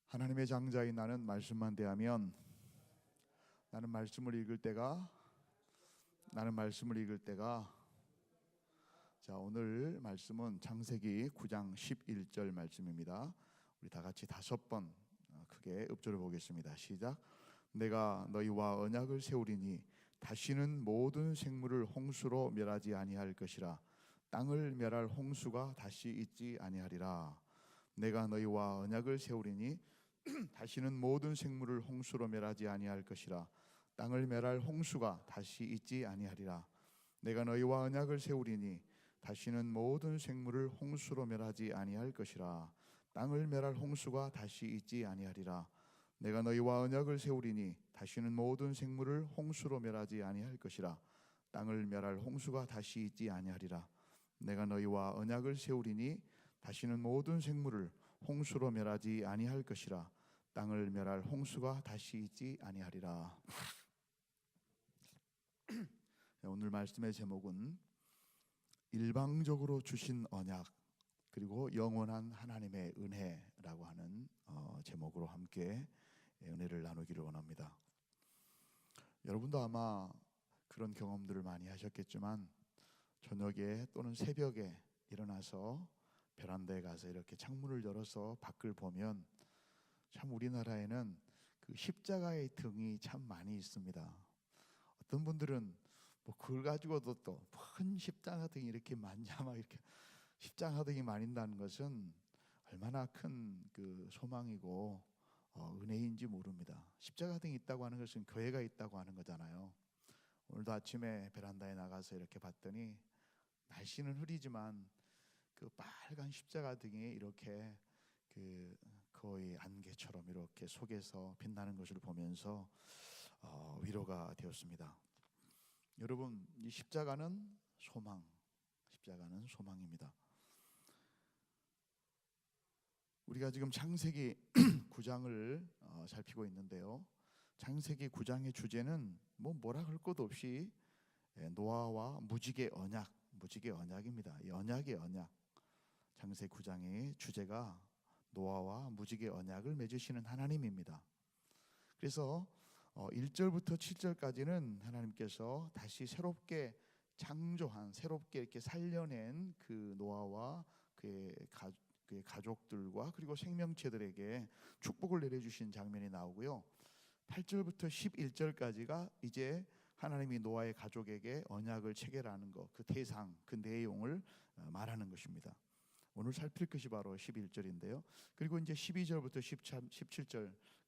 하나님의 장자인 나는 말씀만 대하면 나는 말씀을 읽을 때가 자, 오늘 말씀은 창세기 9장 11절 말씀입니다. 우리 다 같이 5번 크게 읍조를 보겠습니다. 시작. 내가 너희와 언약을 세우리니 다시는 모든 생물을 홍수로 멸하지 아니할 것이라. 땅을 멸할 홍수가 다시 있지 아니하리라. 내가 너희와 언약을 세우리니 다시는 모든 생물을 홍수로 멸하지 아니할 것이라. 땅을 멸할 홍수가 다시 있지 아니하리라. 내가 너희와 언약을 세우리니 다시는 모든 생물을 홍수로 멸하지 아니할 것이라. 땅을 멸할 홍수가 다시 있지 아니하리라. 내가 너희와 언약을 세우리니 다시는 모든 생물을 홍수로 멸하지 아니할 것이라. 땅을 멸할 홍수가 다시 있지 아니하리라. 내가 너희와 언약을 세우리니 다시는 모든 생물을 홍수로 멸하지 아니할 것이라. 땅을 멸할 홍수가 다시 있지 아니하리라. 오늘 말씀의 제목은 일방적으로 주신 언약 그리고 영원한 하나님의 은혜라고 하는 제목으로 함께 은혜를 나누기를 원합니다. 여러분도 아마 그런 경험들을 많이 하셨겠지만 저녁에 또는 새벽에 일어나서 베란다에 가서 이렇게 창문을 열어서 밖을 보면 참 우리나라에는 그 십자가의 등이 참 많이 있습니다. 어떤 분들은 뭐 그걸 가지고도 또 큰 십자가 등이 이렇게 많냐 막 이렇게 십자가 등이 많이다는 것은 얼마나 큰 그 소망이고 은혜인지 모릅니다. 십자가 등이 있다고 하는 것은 교회가 있다고 하는 거잖아요. 오늘도 아침에 베란다에 나가서 이렇게 봤더니 날씨는 흐리지만 그 빨간 십자가 등이 이렇게 그 거의 안개처럼 이렇게 속에서 빛나는 것을 보면서 위로가 되었습니다. 여러분, 이 십자가는 소망입니다. 우리가 지금 창세기 9장을 살피고 있는데요. 창세기 9장의 주제는 뭐라 할 것 없이 노아와 무지개 언약입니다. 이 언약의 언약. 창세기 9장의 주제가 노아와 무지개 언약을 맺으시는 하나님입니다. 그래서 1절부터 7절까지는 하나님께서 다시 새롭게 창조한, 새롭게 이렇게 살려낸 그 노아와 그의 가족들과 그리고 생명체들에게 축복을 내려주신 장면이 나오고요. 8절부터 11절까지가 이제 하나님이 노아의 가족에게 언약을 체결하는 것, 그 대상, 그 내용을 말하는 것입니다. 오늘 살필 것이 바로 11절인데요. 그리고 이제 12절부터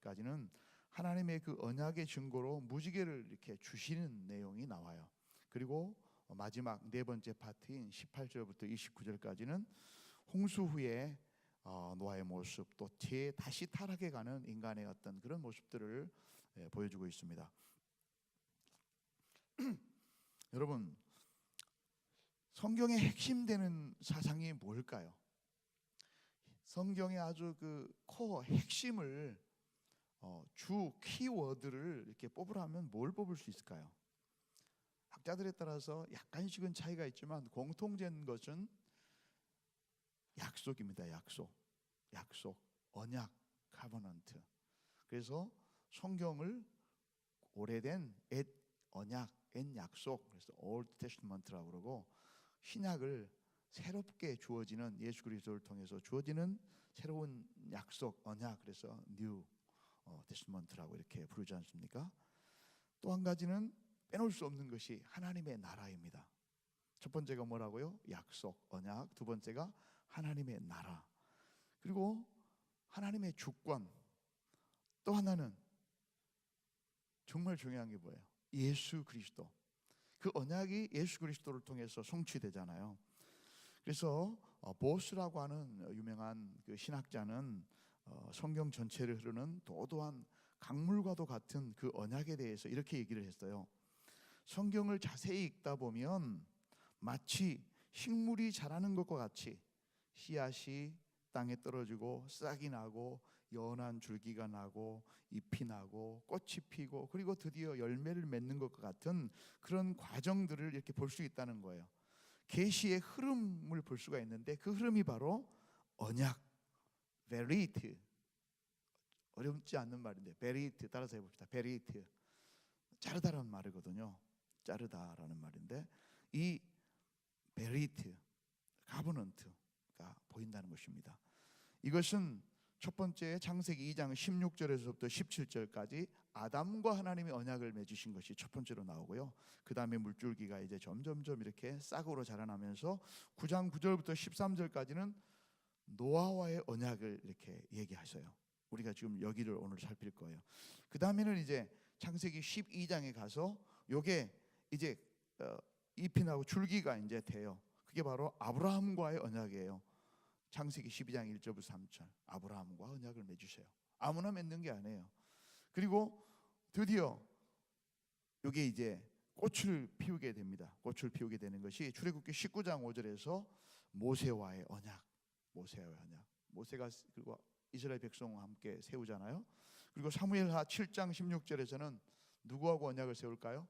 17절까지는 하나님의 그 언약의 증거로 무지개를 이렇게 주시는 내용이 나와요. 그리고 마지막 네 번째 파트인 18절부터 29절까지는 홍수 후에 노아의 모습, 또 뒤에 다시 타락해 가는 인간의 어떤 그런 모습들을 보여주고 있습니다. 여러분, 성경의 핵심되는 사상이 뭘까요? 성경의 아주 그 코어 핵심을 주 키워드를 이렇게 뽑으라면 뭘 뽑을 수 있을까요? 학자들에 따라서 약간씩은 차이가 있지만 공통된 것은 약속입니다. 약속, 언약, 카버넌트. 그래서 성경을 오래된 언약, 약속, 그래서 Old Testament라고 그러고 신약을 새롭게 주어지는 예수 그리스도를 통해서 주어지는 새로운 약속, 언약, 그래서 New Testament라고 이렇게 부르지 않습니까? 또 한 가지는 빼놓을 수 없는 것이 하나님의 나라입니다. 첫 번째가 뭐라고요? 약속, 언약. 두 번째가 하나님의 나라. 그리고 하나님의 주권. 또 하나는 정말 중요한 게 뭐예요? 예수 그리스도. 그 언약이 예수 그리스도를 통해서 성취되잖아요. 그래서 보스라고 하는 유명한 그 신학자는 성경 전체를 흐르는 도도한 강물과도 같은 그 언약에 대해서 이렇게 얘기를 했어요. 성경을 자세히 읽다 보면 마치 식물이 자라는 것과 같이 씨앗이 땅에 떨어지고 싹이 나고 연한 줄기가 나고 잎이 나고 꽃이 피고 그리고 드디어 열매를 맺는 것과 같은 그런 과정들을 이렇게 볼 수 있다는 거예요. 계시의 흐름을 볼 수가 있는데 그 흐름이 바로 언약, 베리트, 어렵지 않는 말인데 베리트 따라서 해봅시다. 베리트 자르다라는 말이거든요. 자르다라는 말인데 이 베리트 가버넌트가 보인다는 것입니다. 이것은 첫 번째 창세기 2장 16절에서부터 17절까지 아담과 하나님이 언약을 맺으신 것이 첫 번째로 나오고요. 그 다음에 물줄기가 이제 점점점 이렇게 싹으로 자라나면서 9장 9절부터 13절까지는 노아와의 언약을 이렇게 얘기하셔요. 우리가 지금 여기를 오늘 살필 거예요. 그 다음에는 이제 창세기 12장에 가서 요게 이제 잎이 나고 줄기가 이제 돼요. 그게 바로 아브라함과의 언약이에요. 창세기 12장 1절부터 3절 아브라함과 언약을 맺으세요. 아무나 맺는 게 아니에요. 그리고 드디어 이게 이제 꽃을 피우게 됩니다. 꽃을 피우게 되는 것이 출애굽기 19장 5절에서 모세와의 언약. 모세와의 언약. 모세가 그리고 이스라엘 백성과 함께 세우잖아요. 그리고 사무엘하 7장 16절에서는 누구하고 언약을 세울까요?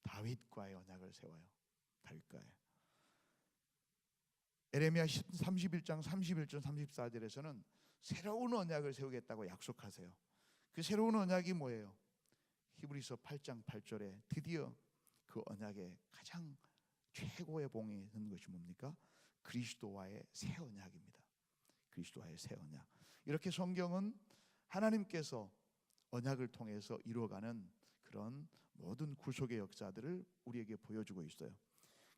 다윗과의 언약을 세워요. 다윗과의. 에레미야 31장 31절 34절에서는 새로운 언약을 세우겠다고 약속하세요. 그 새로운 언약이 뭐예요? 히브리서 8장 8절에 드디어 그 언약의 가장 최고의 봉이 있는 것이 뭡니까? 그리스도와의 새 언약입니다. 그리스도와의 새 언약. 이렇게 성경은 하나님께서 언약을 통해서 이루어가는 그런 모든 구속의 역사들을 우리에게 보여주고 있어요.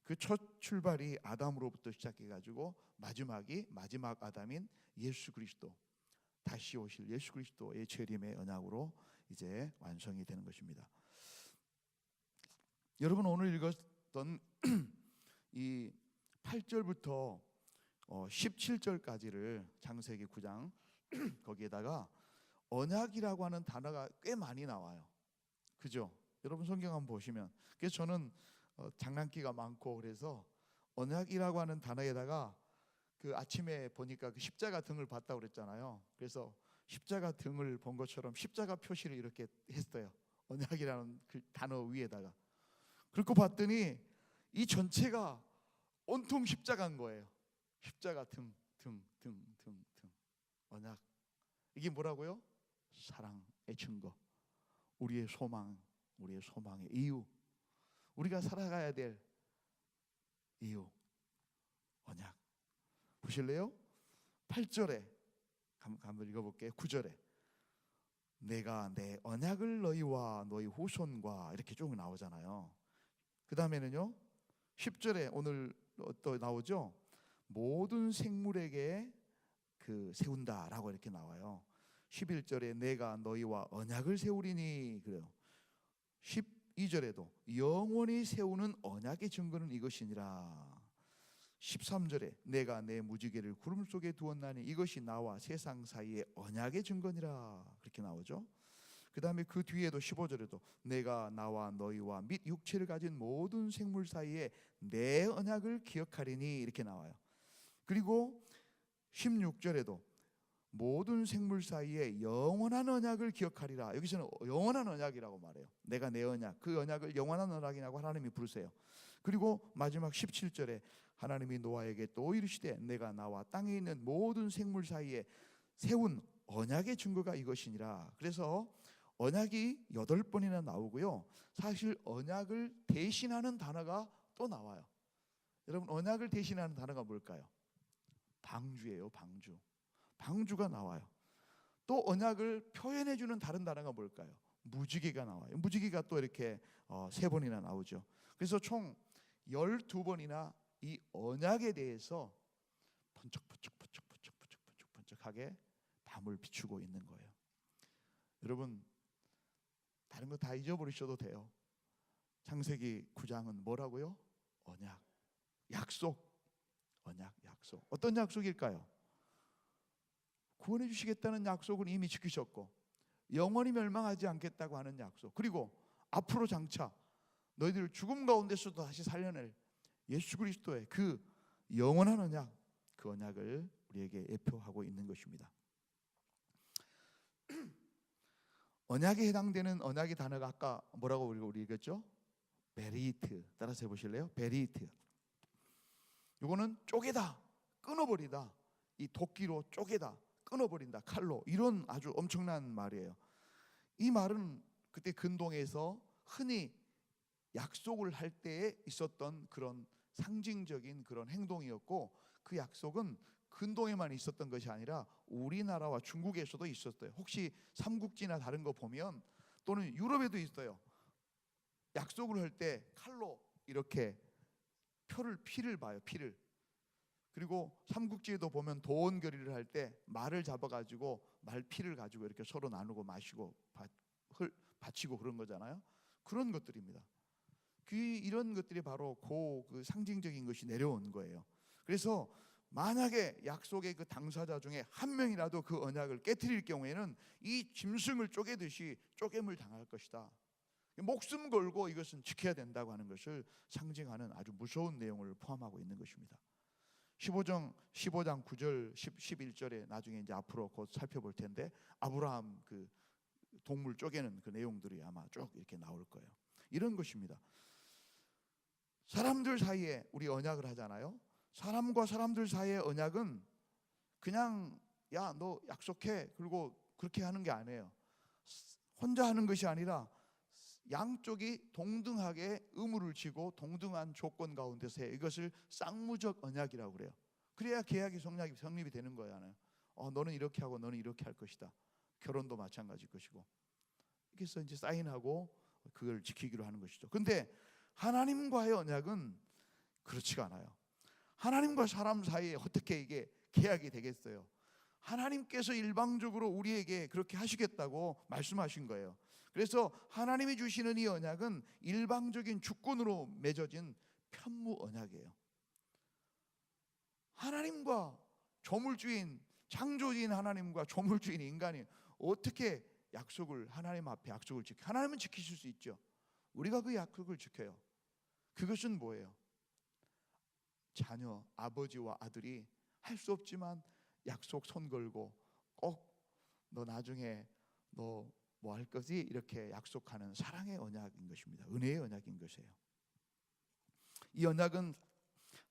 그 첫 출발이 아담으로부터 시작해가지고 마지막 아담인 예수 그리스도, 다시 오실 예수 그리스도의 재림의 언약으로 이제 완성이 되는 것입니다. 여러분 오늘 읽었던 이 8절부터 17절까지를 창세기 9장 거기에다가 언약이라고 하는 단어가 꽤 많이 나와요. 그죠? 여러분 성경 한번 보시면, 그래서 저는 장난기가 많고 그래서 언약이라고 하는 단어에다가 그 아침에 보니까 그 십자가 등을 봤다고 그랬잖아요. 그래서 십자가 등을 본 것처럼 십자가 표시를 이렇게 했어요. 언약이라는 그 단어 위에다가. 그렇고 봤더니 이 전체가 온통 십자가인 거예요. 십자가 등 언약. 이게 뭐라고요? 사랑의 증거, 우리의 소망, 우리의 소망의 이유, 우리가 살아가야 될 이유, 언약. 보실래요? 8절에 한번 읽어볼게요. 9절에 내가 내 언약을 너희와 너희 후손과 이렇게 쭉 나오잖아요. 그 다음에는요 10절에 오늘 또 나오죠. 모든 생물에게 그 세운다라고 이렇게 나와요. 11절에 내가 너희와 언약을 세우리니 그래요. 12절에도 영원히 세우는 언약의 증거는 이것이니라. 13절에 내가 내 무지개를 구름 속에 두었나니 이것이 나와 세상 사이의 언약의 증거니라 그렇게 나오죠. 그 다음에 그 뒤에도 15절에도 내가 나와 너희와 및 육체를 가진 모든 생물 사이에 내 언약을 기억하리니 이렇게 나와요. 그리고 16절에도 모든 생물 사이에 영원한 언약을 기억하리라. 여기서는 영원한 언약이라고 말해요. 내가 내 언약, 그 언약을 영원한 언약이라고 하나님이 부르세요. 그리고 마지막 17절에 하나님이 노아에게 또 이르시되 내가 나와 땅에 있는 모든 생물 사이에 세운 언약의 증거가 이것이니라. 그래서 언약이 8번이나 나오고요. 사실 언약을 대신하는 단어가 또 나와요. 여러분 언약을 대신하는 단어가 뭘까요? 방주예요. 방주. 방주가 나와요. 또 언약을 표현해주는 다른 단어가 뭘까요? 무지개가 나와요. 무지개가 또 이렇게 3번이나 나오죠. 그래서 총 12번이나 이 언약에 대해서 번쩍번쩍하게 밤을 비추고 있는 거예요. 여러분 다른 거 다 잊어버리셔도 돼요. 창세기 9장은 뭐라고요? 언약, 약속. 언약, 약속. 어떤 약속일까요? 구원해 주시겠다는 약속은 이미 지키셨고 영원히 멸망하지 않겠다고 하는 약속, 그리고 앞으로 장차 너희들을 죽음 가운데서도 다시 살려낼 예수 그리스도의 그 영원한 언약, 그 언약을 우리에게 예표하고 있는 것입니다. 언약에 해당되는 언약의 단어가 아까 뭐라고 우리 읽었죠? 베리트. 따라서 해보실래요? 베리트. 이거는 쪼개다, 끊어버리다, 이 도끼로 쪼개다, 끊어버린다 칼로, 이런 아주 엄청난 말이에요. 이 말은 그때 근동에서 흔히 약속을 할 때에 있었던 그런 상징적인 그런 행동이었고, 그 약속은 근동에만 있었던 것이 아니라 우리나라와 중국에서도 있었어요. 혹시 삼국지나 다른 거 보면, 또는 유럽에도 있어요. 약속을 할 때 칼로 이렇게 피를 봐요. 피를. 그리고 삼국지에도 보면 도원결의를 할 때 말을 잡아가지고 말피를 가지고 이렇게 서로 나누고 마시고 바치고 그런 거잖아요. 그런 것들입니다. 이런 것들이 바로 그 상징적인 것이 내려온 거예요. 그래서 만약에 약속의 그 당사자 중에 한 명이라도 그 언약을 깨트릴 경우에는 이 짐승을 쪼개듯이 쪼개물 당할 것이다. 목숨 걸고 이것은 지켜야 된다고 하는 것을 상징하는 아주 무서운 내용을 포함하고 있는 것입니다. 15장 9절 11절에 나중에 이제 앞으로 곧 살펴볼 텐데, 아브라함 그 동물 쪼개는 그 내용들이 아마 쭉 이렇게 나올 거예요. 이런 것입니다. 사람들 사이에 우리 언약을 하잖아요. 사람과 사람들 사이의 언약은 그냥 야 너 약속해 그리고 그렇게 하는 게 아니에요. 혼자 하는 것이 아니라 양쪽이 동등하게 의무를 지고 동등한 조건 가운데서 해. 이것을 쌍무적 언약이라고 그래요. 그래야 계약이 성립이 되는 거잖아요. 너는 이렇게 하고 너는 이렇게 할 것이다. 결혼도 마찬가지일 것이고. 그래서 이제 사인하고 그걸 지키기로 하는 것이죠. 근데 하나님과의 언약은 그렇지가 않아요. 하나님과 사람 사이에 어떻게 이게 계약이 되겠어요? 하나님께서 일방적으로 우리에게 그렇게 하시겠다고 말씀하신 거예요. 그래서 하나님이 주시는 이 언약은 일방적인 주권으로 맺어진 편무 언약이에요. 하나님과 조물주인, 창조주인 하나님과 조물주인 인간이 어떻게 하나님 앞에 약속을 지켜? 하나님은 지키실 수 있죠. 우리가 그 약속을 지켜요. 그것은 뭐예요? 자녀, 아버지와 아들이 할 수 없지만 약속 손 걸고 꼭 너 나중에 너 뭐 할 거지? 이렇게 약속하는 사랑의 언약인 것입니다. 은혜의 언약인 것이에요. 이 언약은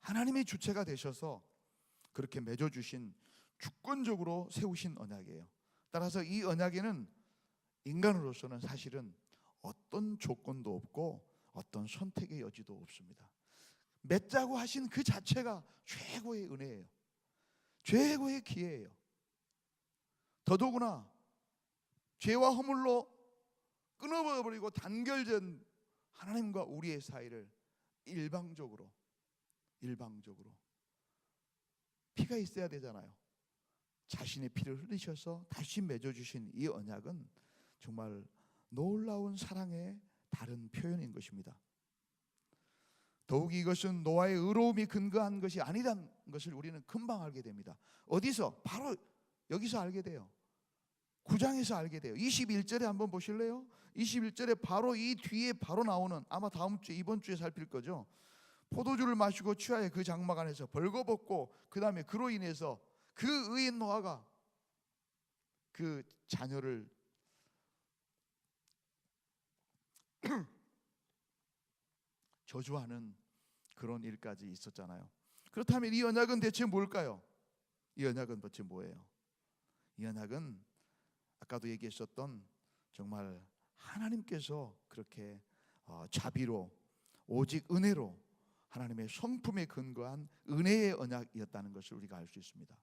하나님의 주체가 되셔서 그렇게 맺어주신, 주권적으로 세우신 언약이에요. 따라서 이 언약에는 인간으로서는 사실은 어떤 조건도 없고 어떤 선택의 여지도 없습니다. 맺자고 하신 그 자체가 최고의 은혜예요. 최고의 기회예요. 더더구나 죄와 허물로 끊어버리고 단결된 하나님과 우리의 사이를 일방적으로 피가 있어야 되잖아요. 자신의 피를 흘리셔서 다시 맺어주신 이 언약은 정말 놀라운 사랑의 다른 표현인 것입니다. 더욱이 이것은 노아의 의로움이 근거한 것이 아니라는 것을 우리는 금방 알게 됩니다. 어디서? 바로 여기서 알게 돼요. 9장에서 알게 돼요. 21절에 한번 보실래요? 21절에 바로 이 뒤에 바로 나오는, 아마 다음 주에 이번 주에 살필 거죠. 포도주를 마시고 취하여 그 장막 안에서 벌거벗고, 그 다음에 그로 인해서 그 의인 노아가 그 자녀를 저주하는 그런 일까지 있었잖아요. 그렇다면 이 언약은 대체 뭘까요? 이 언약은 대체 뭐예요? 이 언약은 아까도 얘기했었던 정말 하나님께서 그렇게 자비로, 오직 은혜로, 하나님의 성품에 근거한 은혜의 언약이었다는 것을 우리가 알 수 있습니다.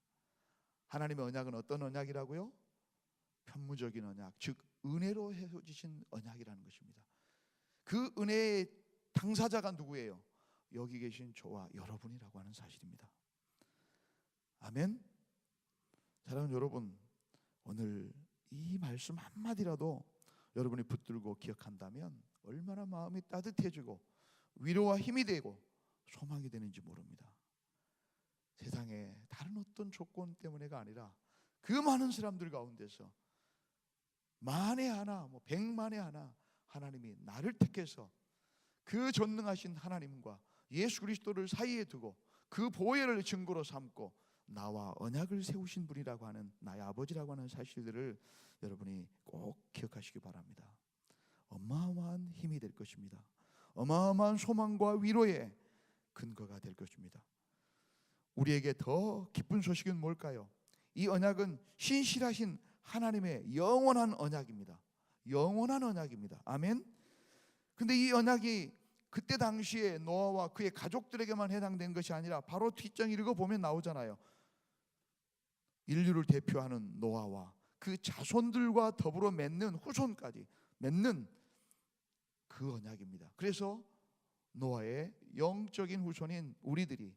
하나님의 언약은 어떤 언약이라고요? 편무적인 언약, 즉 은혜로 해주신 언약이라는 것입니다. 그 은혜의 당사자가 누구예요? 여기 계신 저와 여러분이라고 하는 사실입니다. 아멘. 사랑하는 여러분, 오늘 이 말씀 한마디라도 여러분이 붙들고 기억한다면 얼마나 마음이 따뜻해지고 위로와 힘이 되고 소망이 되는지 모릅니다. 세상에 다른 어떤 조건 때문에가 아니라 그 많은 사람들 가운데서 만에 하나, 백만에 하나 하나님이 나를 택해서 그 전능하신 하나님과 예수 그리스도를 사이에 두고 그 보혈을 증거로 삼고 나와 언약을 세우신 분이라고 하는, 나의 아버지라고 하는 사실들을 여러분이 꼭 기억하시기 바랍니다. 어마어마한 힘이 될 것입니다. 어마어마한 소망과 위로의 근거가 될 것입니다. 우리에게 더 기쁜 소식은 뭘까요? 이 언약은 신실하신 하나님의 영원한 언약입니다. 영원한 언약입니다. 아멘. 근데 이 언약이 그때 당시에 노아와 그의 가족들에게만 해당된 것이 아니라 바로 뒷장 읽어보면 나오잖아요. 인류를 대표하는 노아와 그 자손들과 더불어 맺는 후손까지 맺는 그 언약입니다. 그래서 노아의 영적인 후손인 우리들이,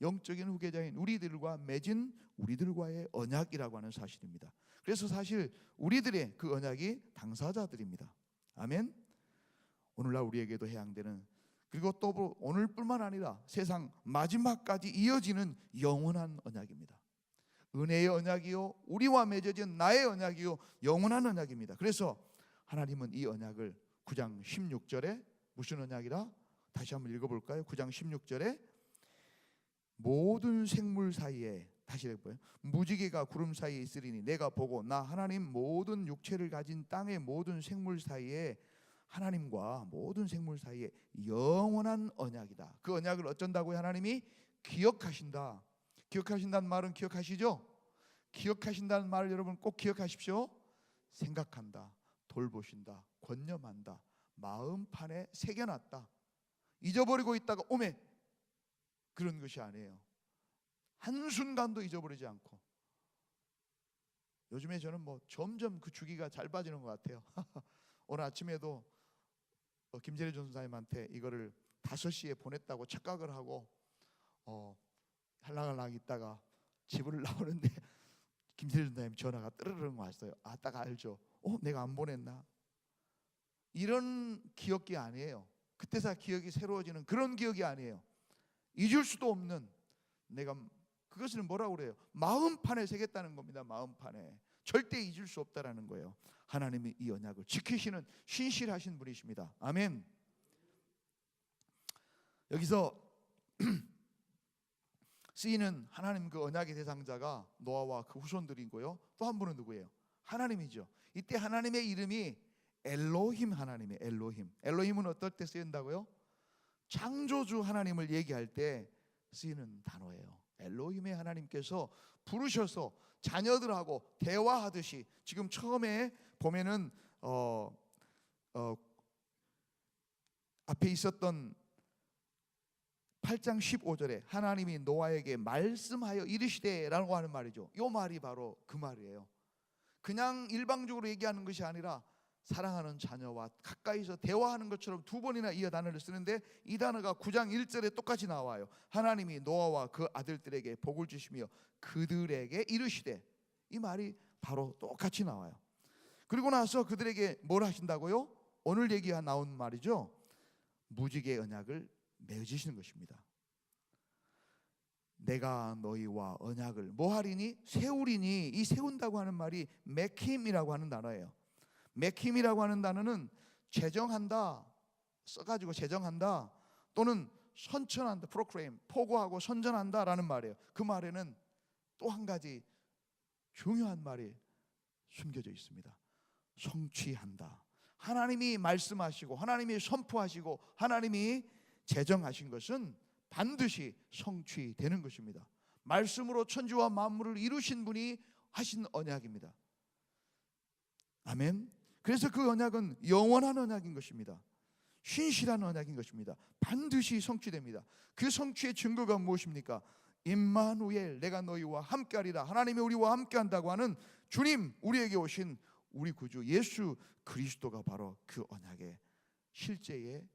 영적인 후계자인 우리들과 맺은 우리들과의 언약이라고 하는 사실입니다. 그래서 사실 우리들의 그 언약이 당사자들입니다. 아멘. 오늘날 우리에게도 해당되는, 그리고 또 오늘뿐만 아니라 세상 마지막까지 이어지는 영원한 언약입니다. 은혜의 언약이요, 우리와 맺어진 나의 언약이요, 영원한 언약입니다. 그래서 하나님은 이 언약을 9장 16절에 무슨 언약이라? 다시 한번 읽어볼까요? 9장 16절에 모든 생물 사이에, 다시 읽어봐요. 무지개가 구름 사이에 있으리니 내가 보고 나 하나님 모든 육체를 가진 땅의 모든 생물 사이에, 하나님과 모든 생물 사이에 영원한 언약이다. 그 언약을 어쩐다고요? 하나님이 기억하신다. 기억하신다는 말은 기억하시죠? 기억하신다는 말을 여러분 꼭 기억하십시오. 생각한다, 돌보신다, 권념한다, 마음판에 새겨놨다. 잊어버리고 있다가 오메, 그런 것이 아니에요. 한순간도 잊어버리지 않고. 요즘에 저는 점점 그 주기가 잘 빠지는 것 같아요. 오늘 아침에도 김재래 전사님한테 이거를 5시에 보냈다고 착각을 하고 할랑할랑 있다가 집을 나오는데 김재래 전사님 전화가 뜨르르 왔어요. 아, 딱 알죠. 내가 안 보냈나? 이런 기억이 아니에요. 그때서 기억이 새로워지는 그런 기억이 아니에요. 잊을 수도 없는, 내가 그것을 뭐라고 그래요? 마음판에 새겼다는 겁니다. 마음판에. 절대 잊을 수 없다라는 거예요. 하나님이 이 언약을 지키시는 신실하신 분이십니다. 아멘. 여기서 쓰이는 하나님 그 언약의 대상자가 노아와 그 후손들이고요. 또 한 분은 누구예요? 하나님이죠. 이때 하나님의 이름이 엘로힘 하나님이에요. 엘로힘. 엘로힘은 어떨 때 쓰인다고요? 창조주 하나님을 얘기할 때 쓰이는 단어예요. 엘로힘의 하나님께서 부르셔서 자녀들하고 대화하듯이, 지금 처음에 보면은 앞에 있었던 8장 15절에 하나님이 노아에게 말씀하여 이르시되라고 하는 말이죠. 이 말이 바로 그 말이에요. 그냥 일방적으로 얘기하는 것이 아니라 사랑하는 자녀와 가까이서 대화하는 것처럼 2번이나 이 단어를 쓰는데, 이 단어가 9장 1절에 똑같이 나와요. 하나님이 노아와 그 아들들에게 복을 주시며 그들에게 이르시되, 이 말이 바로 똑같이 나와요. 그리고 나서 그들에게 뭘 하신다고요? 오늘 얘기가 나온 말이죠. 무지개 언약을 맺으시는 것입니다. 내가 너희와 언약을 뭐 하리니? 세우리니. 이 세운다고 하는 말이 메킴이라고 하는 단어예요. 메킴이라고 하는 단어는 제정한다, 써가지고 제정한다, 또는 선천한다, 프로크레임, 포고하고 선전한다라는 말이에요. 그 말에는 또 한 가지 중요한 말이 숨겨져 있습니다. 성취한다. 하나님이 말씀하시고 하나님이 선포하시고 하나님이 제정하신 것은 반드시 성취되는 것입니다. 말씀으로 천지와 만물을 이루신 분이 하신 언약입니다. 아멘. 그래서 그 언약은 영원한 언약인 것입니다. 신실한 언약인 것입니다. 반드시 성취됩니다. 그 성취의 증거가 무엇입니까? 임마누엘, 내가 너희와 함께하리라. 하나님이 우리와 함께한다고 하는 주님, 우리에게 오신 우리 구주 예수 그리스도가 바로 그 언약의 실제에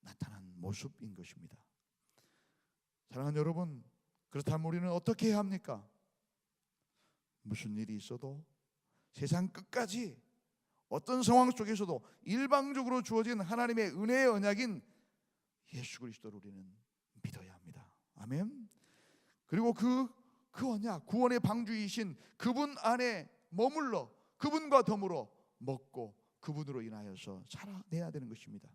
나타난 모습인 것입니다. 사랑하는 여러분, 그렇다면 우리는 어떻게 해야 합니까? 무슨 일이 있어도 세상 끝까지 어떤 상황 속에서도 일방적으로 주어진 하나님의 은혜의 언약인 예수 그리스도를 우리는 믿어야 합니다. 아멘. 그리고 그 언약, 구원의 방주이신 그분 안에 머물러 그분과 더불어 먹고 그분으로 인하여서 살아내야 되는 것입니다.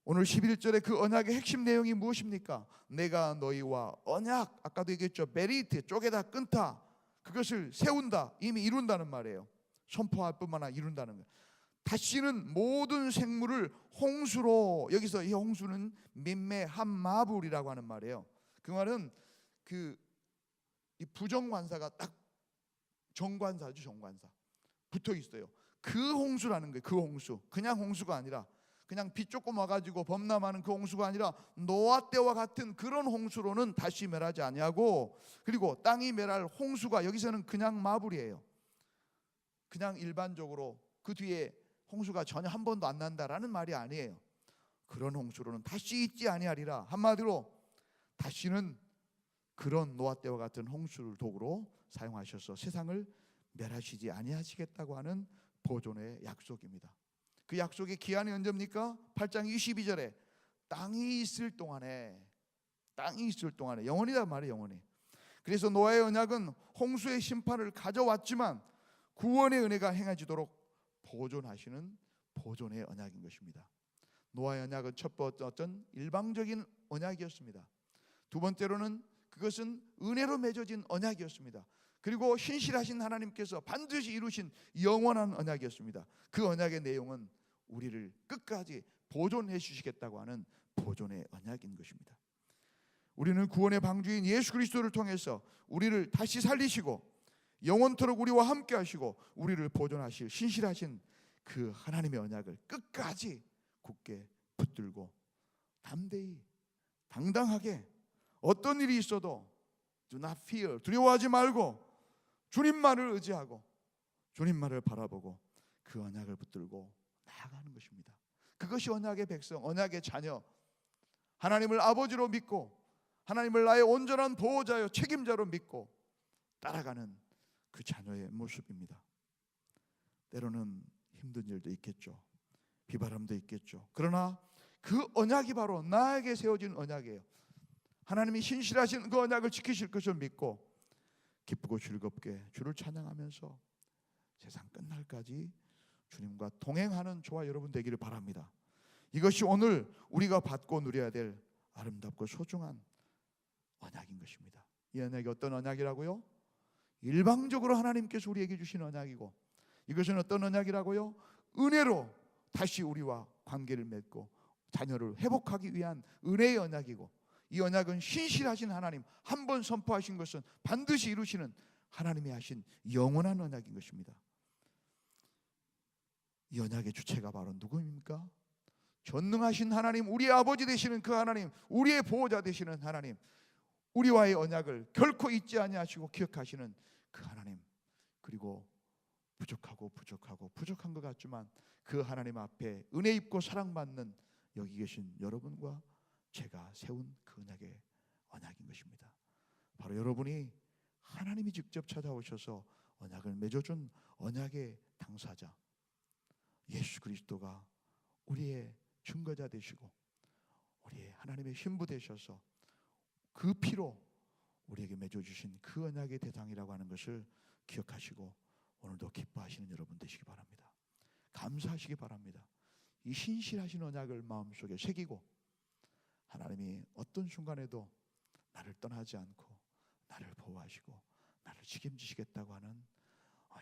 오늘 11절에 그 언약의 핵심 내용이 무엇입니까? 내가 너희와 언약, 아까도 얘기했죠. 베리트, 쪼개다 끊다, 그것을 세운다, 이미 이룬다는 말이에요. 선포할 뿐만 아니라 이룬다는 거예요. 다시는 모든 생물을 홍수로, 여기서 이 홍수는 민매 한마불이라고 하는 말이에요. 그 말은 그 이 부정관사가 딱 정관사죠. 정관사 붙어 있어요. 그 홍수라는 거예요. 그 홍수, 그냥 홍수가 아니라, 그냥 비 조금 와가지고 범람하는 그 홍수가 아니라 노아 때와 같은 그런 홍수로는 다시 멸하지 아니하고, 그리고 땅이 멸할 홍수가 여기서는 그냥 마블이에요. 그냥 일반적으로 그 뒤에 홍수가 전혀 한 번도 안 난다라는 말이 아니에요. 그런 홍수로는 다시 있지 아니하리라. 한마디로 다시는 그런 노아 때와 같은 홍수를 도구로 사용하셔서 세상을 멸하시지 아니하시겠다고 하는 보존의 약속입니다. 그 약속의 기한이 언제입니까? 8장 22절에 땅이 있을 동안에, 땅이 있을 동안에, 영원이란 말이에요. 영원히. 그래서 노아의 언약은 홍수의 심판을 가져왔지만 구원의 은혜가 행해지도록 보존하시는 보존의 언약인 것입니다. 노아의 언약은 첫 번째 어떤 일방적인 언약이었습니다. 두 번째로는 그것은 은혜로 맺어진 언약이었습니다. 그리고 신실하신 하나님께서 반드시 이루신 영원한 언약이었습니다. 그 언약의 내용은 우리를 끝까지 보존해 주시겠다고 하는 보존의 언약인 것입니다. 우리는 구원의 방주인 예수 그리스도를 통해서 우리를 다시 살리시고 영원토록 우리와 함께 하시고 우리를 보존하실 신실하신 그 하나님의 언약을 끝까지 굳게 붙들고 담대히 당당하게 어떤 일이 있어도 do not fear, 두려워하지 말고 주님만을 의지하고 주님만을 바라보고 그 언약을 붙들고 나아가는 것입니다. 그것이 언약의 백성, 언약의 자녀, 하나님을 아버지로 믿고 하나님을 나의 온전한 보호자요 책임자로 믿고 따라가는 그 자녀의 모습입니다. 때로는 힘든 일도 있겠죠. 비바람도 있겠죠. 그러나 그 언약이 바로 나에게 세워진 언약이에요. 하나님이 신실하신 그 언약을 지키실 것을 믿고 기쁘고 즐겁게 주를 찬양하면서 세상 끝날까지 주님과 동행하는 저와 여러분 되기를 바랍니다. 이것이 오늘 우리가 받고 누려야 될 아름답고 소중한 언약인 것입니다. 이 언약이 어떤 언약이라고요? 일방적으로 하나님께서 우리에게 주신 언약이고, 이것은 어떤 언약이라고요? 은혜로 다시 우리와 관계를 맺고 자녀를 회복하기 위한 은혜의 언약이고, 이 언약은 신실하신 하나님, 한 번 선포하신 것은 반드시 이루시는 하나님이 하신 영원한 언약인 것입니다. 이 언약의 주체가 바로 누구입니까? 전능하신 하나님, 우리의 아버지 되시는 그 하나님, 우리의 보호자 되시는 하나님, 우리와의 언약을 결코 잊지 아니하시고 기억하시는 그 하나님, 그리고 부족한 것 같지만 그 하나님 앞에 은혜 입고 사랑받는 여기 계신 여러분과 제가 세운 그 언약인 것입니다. 바로 여러분이 하나님이 직접 찾아오셔서 언약을 맺어준 언약의 당사자 예수 그리스도가 우리의 증거자 되시고 우리의 하나님의 신부 되셔서 그 피로 우리에게 맺어주신 그 언약의 대상이라고 하는 것을 기억하시고 오늘도 기뻐하시는 여러분 되시기 바랍니다. 감사하시기 바랍니다. 이 신실하신 언약을 마음속에 새기고 하나님이 어떤 순간에도 나를 떠나지 않고 나를 보호하시고 나를 책임지시겠다고 하는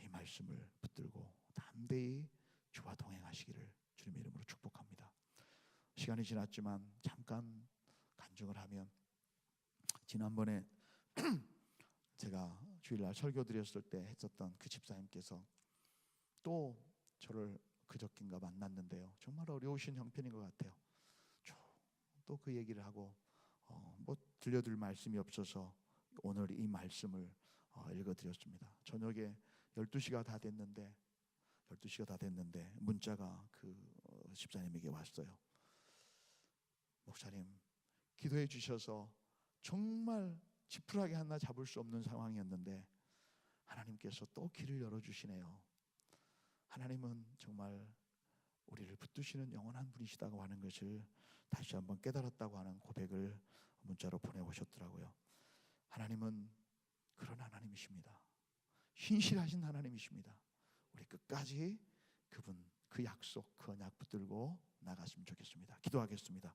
이 말씀을 붙들고 담대히 주와 동행하시기를 주님의 이름으로 축복합니다. 시간이 지났지만 잠깐 간증을 하면, 지난번에 제가 주일날 설교 드렸을 때 했었던 그 집사님께서 또 저를 그저께인가 만났는데요. 정말 어려우신 형편인 것 같아요. 또 그 얘기를 하고 뭐 들려드릴 말씀이 없어서 오늘 이 말씀을 읽어드렸습니다. 저녁에 12시가 다 됐는데 문자가 그 집사님에게 왔어요. 목사님, 기도해 주셔서 정말 지푸라기 하나 잡을 수 없는 상황이었는데 하나님께서 또 길을 열어주시네요. 하나님은 정말 우리를 붙드시는 영원한 분이시다고 하는 것을 다시 한번 깨달았다고 하는 고백을 문자로 보내오셨더라고요. 하나님은 그런 하나님이십니다. 신실하신 하나님이십니다. 우리 끝까지 그분, 그 약속, 그 언약 붙들고 나갔으면 좋겠습니다. 기도하겠습니다.